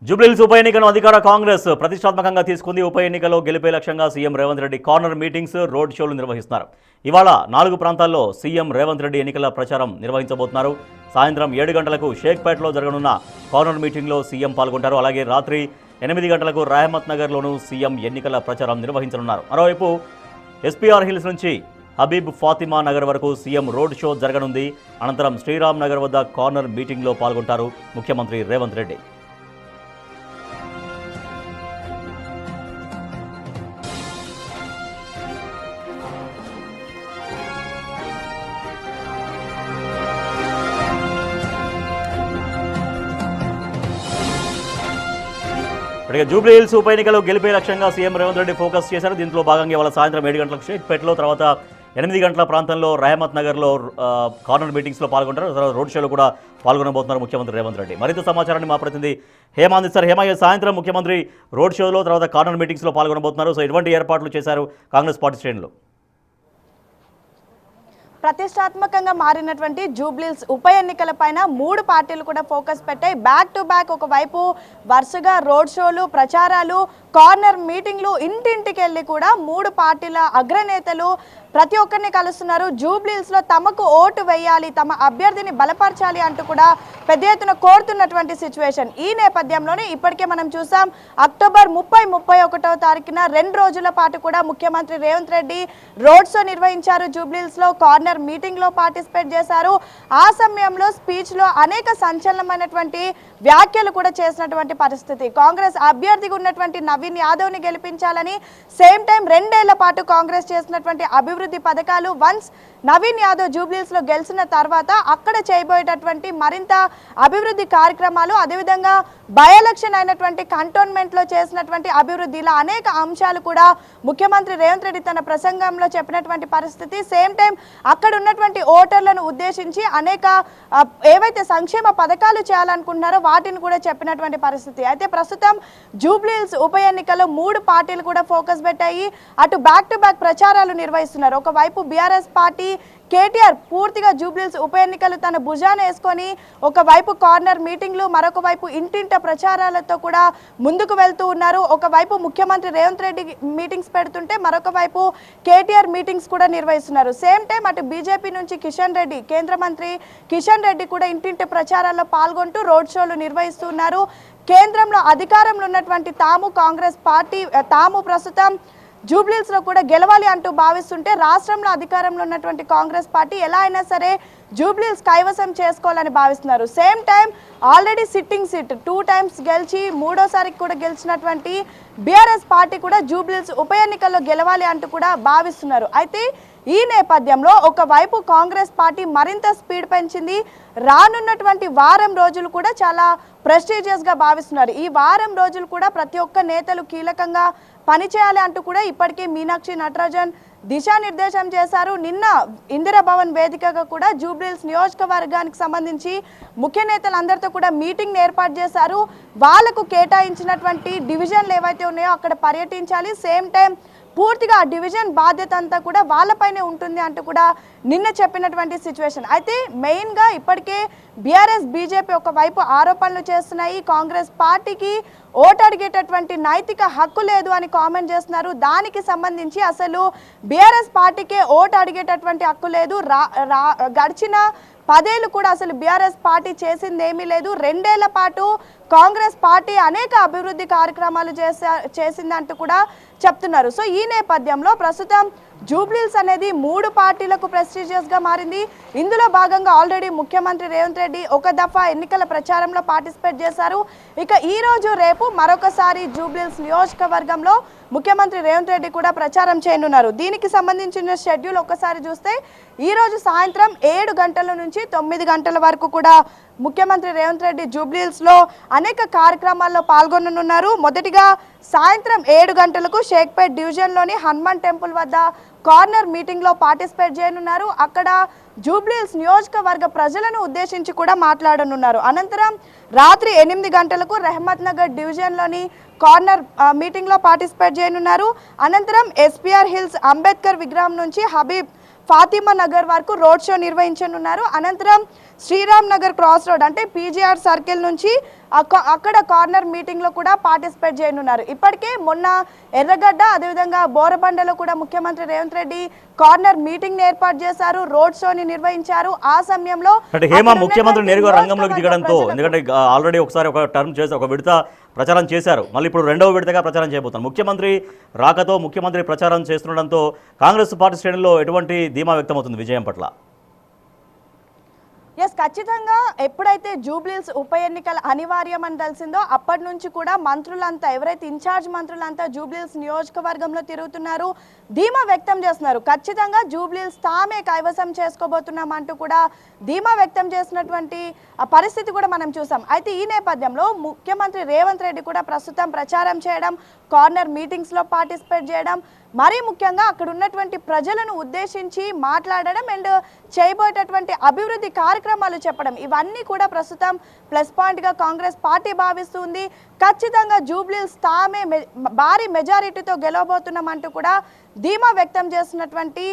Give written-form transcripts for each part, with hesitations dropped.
జూబ్లీహిల్స్ ఉప ఎన్నికను అధికార కాంగ్రెస్ ప్రతిష్టాత్మకంగా తీసుకుంది. ఉప ఎన్నికలో గెలిపే లక్ష్యంగా CM Revanth Reddy corner meetings, road షోలు నిర్వహిస్తున్నారు. ఇవాళ 4 ప్రాంతాల్లో సీఎం రేవంత్ రెడ్డి ఎన్నికల ప్రచారం నిర్వహించబోతున్నారు. సాయంత్రం 7 గంటలకు షేక్పేటలో జరగనున్న కార్నర్ మీటింగ్లో సీఎం పాల్గొంటారు. అలాగే రాత్రి 8 గంటలకు రహమత్ నగర్లోనూ సీఎం ఎన్నికల ప్రచారం నిర్వహించనున్నారు. మరోవైపు ఎస్పీఆర్ హిల్స్ నుంచి హబీబ్ ఫాతిమా నగర్ వరకు సీఎం రోడ్ షో జరగనుంది. అనంతరం శ్రీరామ్ నగర్ వద్ద కార్నర్ మీటింగ్లో పాల్గొంటారు ముఖ్యమంత్రి రేవంత్ రెడ్డి. జూబ్లీహిల్స్ ఉప ఎన్నికలో గెలిపే లక్ష్యంగా సీఎం రేవంత్ రెడ్డి ఫోకస్ చేశారు. దీంట్లో భాగంగా ఇవాళ సాయంత్రం 7 గంటలకు షేక్పేటలో, తర్వాత 8 గంటల ప్రాంతంలో రహమత్ నగర్లో కార్నర్ మీటింగ్స్లో పాల్గొంటారు. తర్వాత రోడ్ షోలో కూడా పాల్గొనబోతున్నారు ముఖ్యమంత్రి రేవంత్ రెడ్డి. మరింత సమాచారాన్ని మా ప్రతినిధి హేమ అందిస్తారు. హేమ, సాయంత్రం ముఖ్యమంత్రి రోడ్ షోలో తర్వాత కార్నర్ మీటింగ్స్లో పాల్గొనబోతున్నారు. సో ఎటువంటి ఏర్పాట్లు చేశారు కాంగ్రెస్ పార్టీ శ్రేణులు? ప్రతిష్టాత్మకంగా మారినటువంటి జూబ్లీహిల్స్ ఉప ఎన్నికలపైన 3 పార్టీలు కూడా ఫోకస్ పెట్టాయి. బ్యాక్ టు బ్యాక్ ఒకవైపు వరుసగా రోడ్ షోలు, ప్రచారాలు, కార్నర్ మీటింగ్లు, ఇంటింటికి వెళ్ళి కూడా 3 పార్టీల అగ్రనేతలు ప్రతి ఒక్కరిని కలుస్తున్నారు. జూబ్లీహిల్స్లో తమకు ఓటు వేయాలి, తమ అభ్యర్థిని బలపరచాలి అంటూ కూడా పెద్ద ఎత్తున కోరుతున్నటువంటి సిచ్యువేషన్. ఈ నేపథ్యంలోనే ఇప్పటికే మనం చూసాం, అక్టోబర్ 30, 31వ తారీఖున 2 రోజుల పాటు కూడా ముఖ్యమంత్రి రేవంత్ రెడ్డి రోడ్ షో నిర్వహించారు. జూబ్లీహిల్స్లో కార్నర్ మీటింగ్లో పార్టిసిపేట్ చేశారు. ఆ సమయంలో స్పీచ్లో అనేక సంచలనమైనటువంటి వ్యాఖ్యలు కూడా చేసినటువంటి పరిస్థితి. కాంగ్రెస్ అభ్యర్థిగా ఉన్నటువంటి నవీన్ యాదవ్ని గెలిపించాలని, సేమ్ టైం 2 ఏళ్ల పాటు కాంగ్రెస్ చేసినటువంటి అభివృద్ధి పథకాలు, వన్స్ నవీన్ యాదవ్ జూబ్లీహిల్స్లో గెలిచిన తర్వాత అక్కడ చేయబోయేటటువంటి మరింత అభివృద్ధి కార్యక్రమాలు, అదేవిధంగా బై ఎలక్షన్ అయినటువంటి కంటోన్మెంట్లో చేసినటువంటి అభివృద్ధి, ఇలా అనేక అంశాలు కూడా ముఖ్యమంత్రి రేవంత్ రెడ్డి తన ప్రసంగంలో చెప్పినటువంటి పరిస్థితి. సేమ్ టైం అక్కడ ఉన్నటువంటి ఓటర్లను ఉద్దేశించి అనేక ఏవైతే సంక్షేమ పథకాలు చేయాలనుకుంటున్నారో వాటిని కూడా చెప్పినటువంటి పరిస్థితి. అయితే ప్రస్తుతం జూబ్లీహిల్స్ ఉప ఎన్నికల్లో 3 పార్టీలు కూడా ఫోకస్ పెట్టాయి. అటు బ్యాక్ టు బ్యాక్ ప్రచారాలు నిర్వహిస్తున్నారు. ఒకవైపు బీఆర్ఎస్ పార్టీ కేటీఆర్ పూర్తిగా జూబ్లీహిల్స్ ఉప ఎన్నికలు తన భుజాన వేసుకొని ఒకవైపు కార్నర్ మీటింగ్లు, మరొక వైపు ఇంటింట ప్రచారాలతో కూడా ముందుకు వెళ్తూ ఉన్నారు. ఒకవైపు ముఖ్యమంత్రి రేవంత్ రెడ్డి మీటింగ్స్ పెడుతుంటే మరొక వైపు కేటీఆర్ మీటింగ్స్ కూడా నిర్వహిస్తున్నారు. సేమ్ టైం అటు బీజేపీ నుంచి కిషన్ రెడ్డి, కేంద్ర మంత్రి కిషన్ రెడ్డి కూడా ఇంటింటి ప్రచారాల్లో పాల్గొంటూ రోడ్ షోలు నిర్వహిస్తున్నారు. కేంద్రంలో అధికారంలో ఉన్నటువంటి తాము కాంగ్రెస్ పార్టీ తాము ప్రస్తుతం జూబ్లీహిల్స్లో కూడా గెలవాలి అంటూ భావిస్తుంటే, రాష్ట్రంలో అధికారంలో ఉన్నటువంటి కాంగ్రెస్ పార్టీ ఎలా అయినా సరే జూబ్లీహిల్స్ కైవసం చేసుకోవాలని భావిస్తున్నారు. Same time already sitting seat 2 times గెలిచి 3వసారికి కూడా గెలిచినటువంటి బీఆర్ఎస్ పార్టీ కూడా జూబ్లీహిల్స్ ఉప ఎన్నికల్లో గెలవాలి అంటూ కూడా భావిస్తున్నారు. అయితే ఈ నేపథ్యంలో ఒకవైపు కాంగ్రెస్ పార్టీ మరింత స్పీడ్ పెంచింది. రానున్నటువంటి వారం రోజులు కూడా చాలా ప్రెస్టీజియస్గా భావిస్తున్నారు. ఈ వారం రోజులు కూడా ప్రతి ఒక్క నేతలు కీలకంగా పనిచేయాలి అంటూ కూడా ఇప్పటికే మీనాక్షి నటరాజన్ దిశానిర్దేశం చేశారు. నిన్న ఇందిరాభవన్ వేదికగా కూడా జూబ్లీహిల్స్ నియోజకవర్గానికి సంబంధించి ముఖ్య నేతలందరితో కూడా మీటింగ్ ఏర్పాటు చేశారు. వాళ్లకు కేటాయించినటువంటి డివిజన్లు ఏవైతే ఉన్నాయో అక్కడ పర్యటించాలి. సేమ్ టైం పూర్తిగా ఆ డివిజన్ బాధ్యత అంతా కూడా వాళ్ళపైనే ఉంటుంది అంటూ కూడా నిన్న చెప్పినటువంటి సిచ్యువేషన్. అయితే మెయిన్గా ఇప్పటికే బీఆర్ఎస్ బీజేపీ ఒకవైపు ఆరోపణలు చేస్తున్నాయి. కాంగ్రెస్ పార్టీకి ఓటు అడిగేటటువంటి నైతిక హక్కు లేదు అని కామెంట్ చేస్తున్నారు. దానికి సంబంధించి అసలు బీఆర్ఎస్ పార్టీకే ఓటు అడిగేటటువంటి హక్కు లేదు. గడిచిన 10 ఏళ్ళు కూడా అసలు బీఆర్ఎస్ పార్టీ చేసింది ఏమీ లేదు. 2 ఏళ్ల పాటు కాంగ్రెస్ పార్టీ అనేక అభివృద్ధి కార్యక్రమాలు చేసిందంటూ కూడా చెప్తున్నారు. సో ఈ నేపథ్యంలో ప్రస్తుతం జూబ్లీహిల్స్ అనేది 3 పార్టీలకు ప్రెస్టీజియస్గా మారింది. ఇందులో భాగంగా ఆల్రెడీ ముఖ్యమంత్రి రేవంత్ రెడ్డి ఒక దఫా ఎన్నికల ప్రచారంలో పార్టిసిపేట్ చేశారు. ఇక ఈ రోజు రేపు మరొకసారి జూబ్లీహిల్స్ నియోజకవర్గంలో ముఖ్యమంత్రి రేవంత్ రెడ్డి కూడా ప్రచారం చేయనున్నారు. దీనికి సంబంధించిన షెడ్యూల్ ఒకసారి చూస్తే ఈ రోజు సాయంత్రం 7 గంటల నుంచి 9 గంటల వరకు కూడా ముఖ్యమంత్రి రేవంత్ రెడ్డి జూబ్లీహిల్స్లో అనేక కార్యక్రమాల్లో పాల్గొననున్నారు. మొదటిగా సాయంత్రం 7 గంటలకు షేక్పేట్ డివిజన్లోని హనుమాన్ టెంపుల్ వద్ద కార్నర్ మీటింగ్లో పార్టిసిపేట్ చేయనున్నారు. అక్కడ జూబ్లీహిల్స్ నియోజకవర్గ ప్రజలను ఉద్దేశించి కూడా మాట్లాడనున్నారు. అనంతరం రాత్రి 8 గంటలకు రహమత్ నగర్ డివిజన్లోని కార్నర్ మీటింగ్లో పార్టిసిపేట్ చేయనున్నారు. అనంతరం ఎస్పీఆర్ హిల్స్ అంబేద్కర్ విగ్రహం నుంచి హబీబ్ ఫాతిమా నగర్ వరకు రోడ్ షో నిర్వహించనున్నారు. అనంతరం శ్రీరామ్ నగర్ క్రాస్ రోడ్ అంటే పీజీఆర్ సర్కిల్ నుంచి అక్కడ కార్నర్ మీటింగ్లో కూడా పార్టిసిపేట్ చేయనున్నారు. ఇప్పటికే మొన్న ఎర్రగడ్డ అదేవిధంగా బోరబండలో కూడా ముఖ్యమంత్రి రేవంత్ రెడ్డి కార్నర్ మీటింగ్ ఏర్పాటు చేశారు, రోడ్ షోని నిర్వహించారు. ఆ సమయంలో ముఖ్యమంత్రి నేరుగా రంగంలోకి దిగడంతో, ఎందుకంటే ఆల్రెడీ ఒకసారి ఒక టర్మ్ చేసి ఒక విడత ప్రచారం చేశారు, మళ్ళీ ఇప్పుడు రెండవ విడతగా ప్రచారం చేయబోతున్నారు. ముఖ్యమంత్రి రాకతో ముఖ్యమంత్రి ప్రచారం చేస్తుండడంతో కాంగ్రెస్ పార్టీ శ్రేణుల్లో ఎటువంటి ధీమా వ్యక్తమవుతుంది విజయం పట్ల? ఎస్, ఖచ్చితంగా ఎప్పుడైతే జూబ్లీహిల్స్ ఉప ఎన్నికలు అనివార్యమని తెలిసిందో అప్పటి నుంచి కూడా మంత్రులంతా, ఎవరైతే ఇన్ఛార్జ్ మంత్రులంతా జూబ్లీహిల్స్ నియోజకవర్గంలో తిరుగుతున్నారు, ధీమా వ్యక్తం చేస్తున్నారు. ఖచ్చితంగా జూబ్లీహిల్స్ తామే కైవసం చేసుకోబోతున్నామంటూ కూడా ధీమా వ్యక్తం చేసినటువంటి పరిస్థితి కూడా మనం చూసాం. అయితే ఈ నేపథ్యంలో ముఖ్యమంత్రి రేవంత్ రెడ్డి కూడా ప్రస్తుతం ప్రచారం చేయడం, కార్నర్ మీటింగ్స్లో పార్టిసిపేట్ చేయడం, మరీ ముఖ్యంగా అక్కడ ఉన్నటువంటి ప్రజలను ఉద్దేశించి మాట్లాడడం అండ్ చేయబోయేటటువంటి అభివృద్ధి కార్యక్రమాలు చెప్పడం, ఇవన్నీ కూడా ప్రస్తుతం ప్లస్ పాయింట్గా కాంగ్రెస్ పార్టీ భావిస్తుంది. ఖచ్చితంగా జూబ్లీహిల్స్ తామే భారీ మెజారిటీతో గెలవబోతున్నామంటూ కూడా ధీమా వ్యక్తం చేస్తున్నటువంటి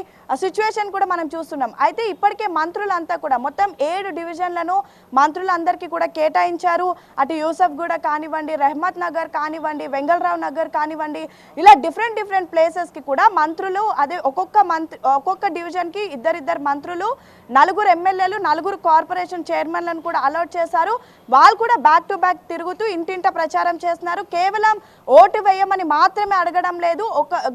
సిచ్యువేషన్ కూడా మనం చూస్తున్నాం. అయితే ఇప్పటికే మంత్రులంతా కూడా మొత్తం 7 డివిజన్లను మంత్రులందరికీ కూడా కేటాయించారు. అటు యూసఫ్గూడ కానివ్వండి, రెహమత్ నగర్ కానివ్వండి, వెంగళరావు నగర్ కానివ్వండి, ఇలా డిఫరెంట్ ప్లేసెస్కి కూడా మంత్రులు, అదే ఒక్కొక్క డివిజన్కి ఇద్దరిద్దరు మంత్రులు, 4 ఎమ్మెల్యేలు, 4 కార్పొరేషన్ చైర్మన్లను కూడా అలాట్ చేశారు. వాళ్ళు కూడా బ్యాక్ టు బ్యాక్ తిరుగుతూ ఇంటింట ప్రచారం చేస్తున్నారు. కేవలం ఓటు వేయమని మాత్రమే అడగడం లేదు,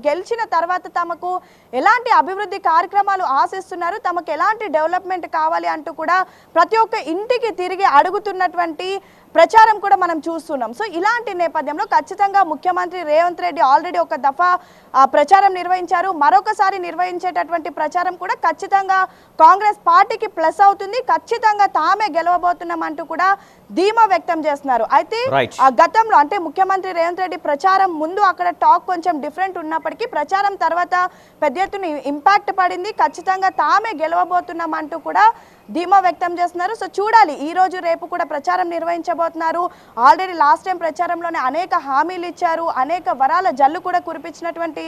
గెలిచిన తర్వాత తమకు ఎలాంటి అభివృద్ధి కార్యక్రమాలు ఆశిస్తున్నారు, తమకు ఎలాంటి డెవలప్మెంట్ కావాలి అంటూ కూడా ప్రతి ఒక్క ఇంటికి తిరిగి అడుగుతున్నటువంటి ప్రచారం కూడా మనం చూస్తున్నాం. సో ఇలాంటి నేపథ్యంలో ఖచ్చితంగా ముఖ్యమంత్రి రేవంత్ రెడ్డి ఆల్రెడీ ఒక దఫా ప్రచారం నిర్వహించారు. మరొకసారి నిర్వహించేటటువంటి ప్రచారం కూడా ఖచ్చితంగా కాంగ్రెస్ పార్టీకి ప్లస్ అవుతుంది. ఖచ్చితంగా తామే గెలవబోతున్నామంటూ కూడా ధీమా వ్యక్తం చేస్తున్నారు. అయితే గతంలో అంటే ముఖ్యమంత్రి రేవంత్ రెడ్డి ప్రచారం ముందు అక్కడ టాక్ కొంచెం డిఫరెంట్ ఉన్నప్పటికీ ప్రచారం తర్వాత పెద్ద ఎత్తున ఇంపాక్ట్ పడింది. ఖచ్చితంగా తామే గెలవబోతున్నామంటూ కూడా ధీమా వ్యక్తం చేస్తున్నారు. సో చూడాలి, ఈ రోజు రేపు కూడా ప్రచారం నిర్వహించబోతున్నారు. ఆల్రెడీ లాస్ట్ టైం ప్రచారంలోనే అనేక హామీలు ఇచ్చారు, అనేక వరాల జల్లు కూడా కురిపించినటువంటి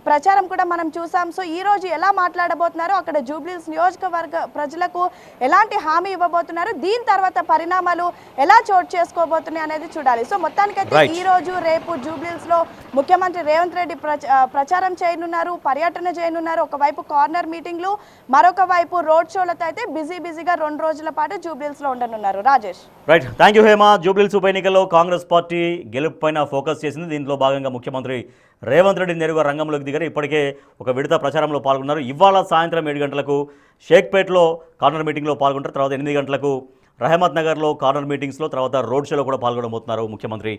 ప్రచారం కూడా మనం చూసాం. సో ఈ రోజు ఎలా మాట్లాడబోతున్నారు, అక్కడ జూబ్లీహిల్స్ నియోజకవర్గ ప్రజలకు ఎలాంటి హామీ ఇవ్వబోతున్నారు, దీని తర్వాత పరిణామాలు ఎలా చోటు చేసుకోబోతున్నాయి అనేది చూడాలి. సో మొత్తానికైతే ఈ రోజు రేపు జూబ్లీహిల్స్ లో ముఖ్యమంత్రి రేవంత్ రెడ్డి ప్రచారం చేయనున్నారు, పర్యటన చేయనున్నారు. ఒకవైపు కార్నర్ మీటింగ్లు, మరొక వైపు రోడ్ షోలతో అయితే బిజీగా 2 రోజుల పాటు జూబ్లీహిల్స్ లో ఉండనున్నారు. Rajesh. Right, thank you Hema. Jubilee Hills ఉప ఎన్నికల్లో కాంగ్రెస్ పార్టీ గెలుపు పైన ఫోకస్ చేసింది. దీంట్లో భాగంగా ముఖ్యమంత్రి రేవంత్ రెడ్డి నేరుగా రంగంలోకి దిగారు. ఇప్పటికే ఒక విడత ప్రచారంలో పాల్గొన్నారు. ఇవాళ సాయంత్రం 7 గంటలకు షేక్పేట్లో కార్నర్ మీటింగ్లో పాల్గొంటారు. తర్వాత 8 గంటలకు రహమత్ నగర్లో కార్నర్ మీటింగ్స్లో, తర్వాత రోడ్ షోలో కూడా పాల్గొనబోతున్నారు ముఖ్యమంత్రి